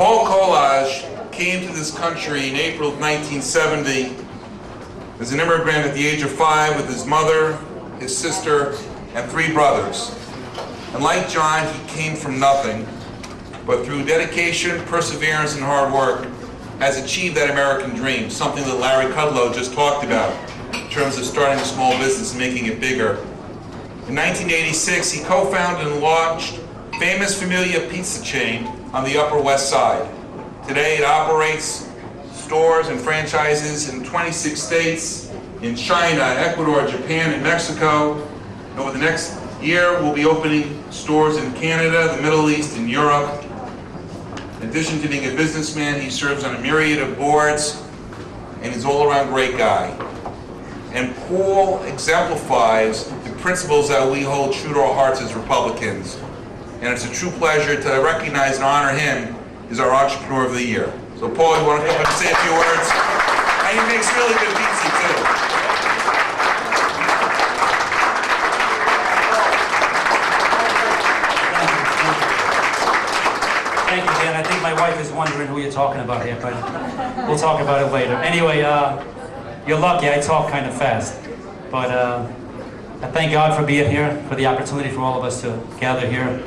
Paul Kolaj came to this country in April of 1970 as an immigrant at the age of 5 with his mother, his sister, and 3 brothers. And like John, he came from nothing, but through dedication, perseverance, and hard work, has achieved that American dream, something that Larry Kudlow just talked about in terms of starting a small business and making it bigger. In 1986, he co-founded and launched famous Famiglia pizza chain on the Upper West Side. Today it operates stores and franchises in 26 states, in China, Ecuador, Japan, and Mexico. And over the next year, we'll be opening stores in Canada, the Middle East, and Europe. In addition to being a businessman, he serves on a myriad of boards, and he's an all-around great guy. And Paul exemplifies the principles that we hold true to our hearts as Republicans. And it's a true pleasure to recognize and honor him as our Entrepreneur of the Year. So Paul, you want to come up and say a few words? And he makes really good pizza too. Thank you, Dan. I think my wife is wondering who you're talking about here, but we'll talk about it later. Anyway, you're lucky I talk kind of fast, but I thank God for being here, for the opportunity for all of us to gather here.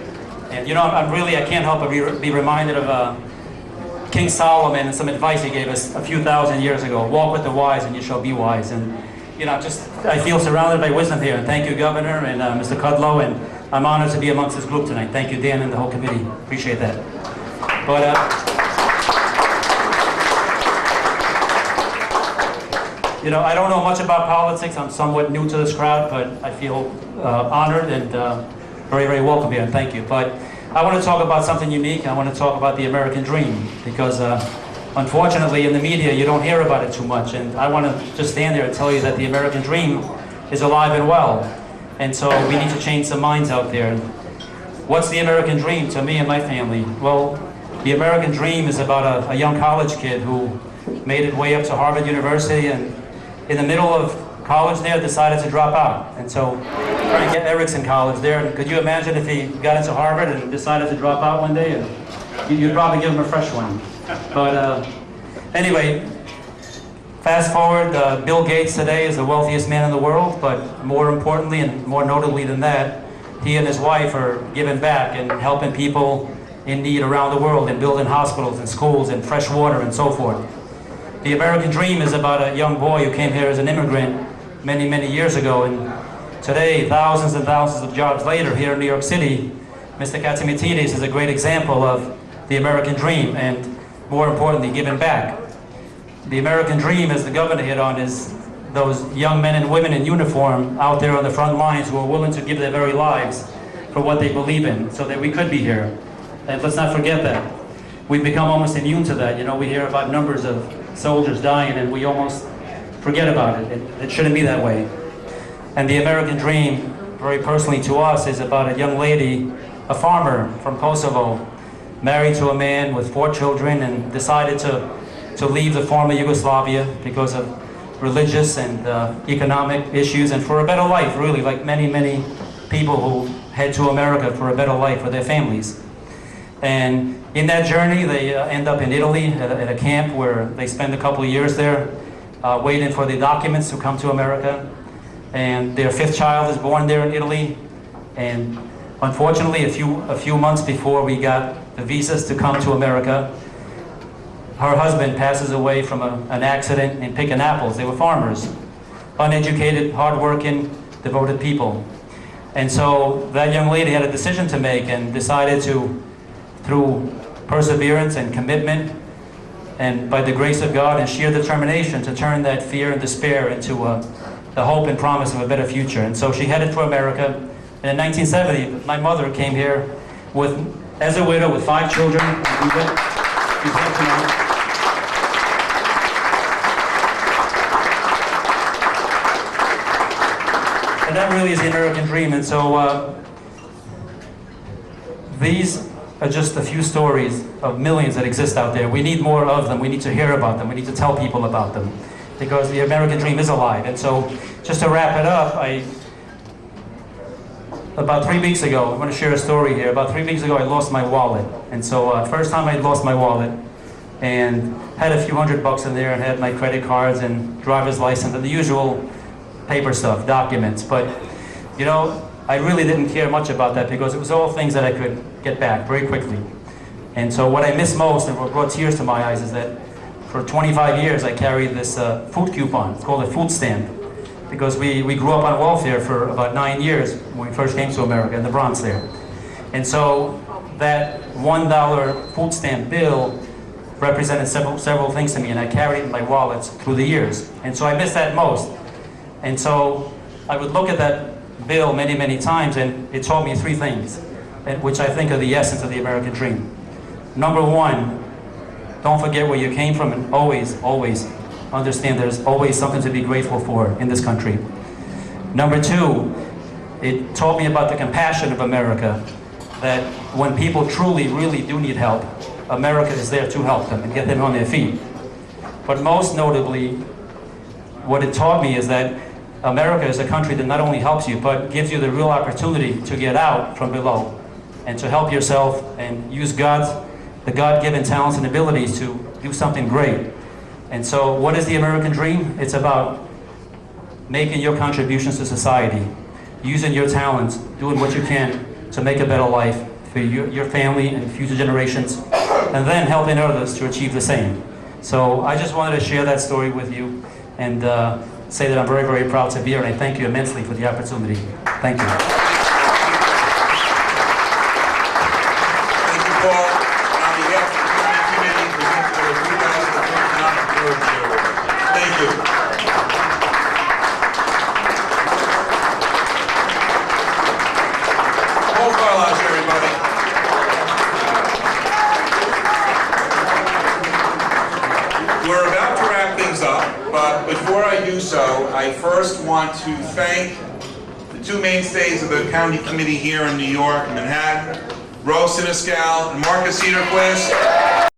And you know, I can't help but be reminded of King Solomon and some advice he gave us a few thousand years ago. Walk with the wise and you shall be wise. And you know, I feel surrounded by wisdom here. And thank you, Governor, and Mr. Kudlow, and I'm honored to be amongst this group tonight. Thank you, Dan, and the whole committee. Appreciate that. But you know, I don't know much about politics. I'm somewhat new to this crowd, but I feel honored and very, very welcome here, and thank you. But I want to talk about something unique. I want to talk about the American dream, because unfortunately in the media you don't hear about it too much, and I want to just stand there and tell you that the American dream is alive and well. And so we need to change some minds out there. What's the American dream to me and my family? Well, the American dream is about a young college kid who made his way up to Harvard University, and in the middle of college there decided to drop out. And so trying to get Eric's in college there. And could you imagine if he got into Harvard and decided to drop out one day? And you'd probably give him a fresh one. But anyway, fast forward, Bill Gates today is the wealthiest man in the world, but more importantly and more notably than that, he and his wife are giving back and helping people in need around the world, and building hospitals and schools and fresh water and so forth. The American dream is about a young boy who came here as an immigrant many, many years ago, and today, thousands and thousands of jobs later here in New York City, Mr. Katsimitides is a great example of the American dream, and more importantly, giving back. The American dream, as the governor hit on, is those young men and women in uniform out there on the front lines who are willing to give their very lives for what they believe in, so that we could be here. And let's not forget that. We've become almost immune to that. You know, we hear about numbers of soldiers dying and we almost forget about it. It shouldn't be that way. And the American dream, very personally to us, is about a young lady, a farmer from Kosovo, married to a man with 4 children, and decided to leave the former Yugoslavia because of religious and economic issues, and for a better life, really, like many, many people who head to America for a better life for their families. And in that journey, they end up in Italy at a camp where they spend a couple of years there, waiting for the documents to come to America. And their 5th child is born there in Italy. And unfortunately, a few months before we got the visas to come to America, her husband passes away from an accident in picking apples. They were farmers, uneducated, hardworking, devoted people. And so that young lady had a decision to make, and decided to, through perseverance and commitment, and by the grace of God and sheer determination, to turn that fear and despair into the hope and promise of a better future. And so she headed for America. And in 1970, my mother came here as a widow with 5 children. And that really is the American dream. And so these are just a few stories of millions that exist out there. We need more of them. We need to hear about them. We need to tell people about them, because the American dream is alive. And so just to wrap it up, about 3 weeks ago, I'm going to share a story here. About 3 weeks ago, I lost my wallet. And so, first time I lost my wallet, and had a few $100 in there, and had my credit cards and driver's license and the usual paper stuff, documents. But, you know, I really didn't care much about that because it was all things that I could get back very quickly. And so what I miss most, and what brought tears to my eyes, is that for 25 years I carried this food coupon. It's called a food stamp, because we grew up on welfare for about 9 years when we first came to America, in the Bronx there. And so that $1 food stamp bill represented several things to me, and I carried it in my wallets through the years. And so I miss that most. And so I would look at that bill many, many times, and it taught me 3 things, which I think are the essence of the American dream. Number 1, don't forget where you came from, and always, always understand there's always something to be grateful for in this country. Number 2, it taught me about the compassion of America, that when people truly, really do need help, America is there to help them and get them on their feet. But most notably, what it taught me is that America is a country that not only helps you, but gives you the real opportunity to get out from below and to help yourself and use the God-given talents and abilities to do something great. And so what is the American dream? It's about making your contributions to society, using your talents, doing what you can to make a better life for your family and future generations, and then helping others to achieve the same. So I just wanted to share that story with you and say that I'm very, very proud to be here, and I thank you immensely for the opportunity. Thank you. Thank you, Paul. On behalf of the committee, present the 2013 Entrepreneurship Award. Thank you. Paul Kolaj, everybody. We're about to wrap things up, but before I do so, I first want to thank the 2 mainstays of the county committee here in New York, Manhattan, Rose Siniscal and Marcus Cedarquist.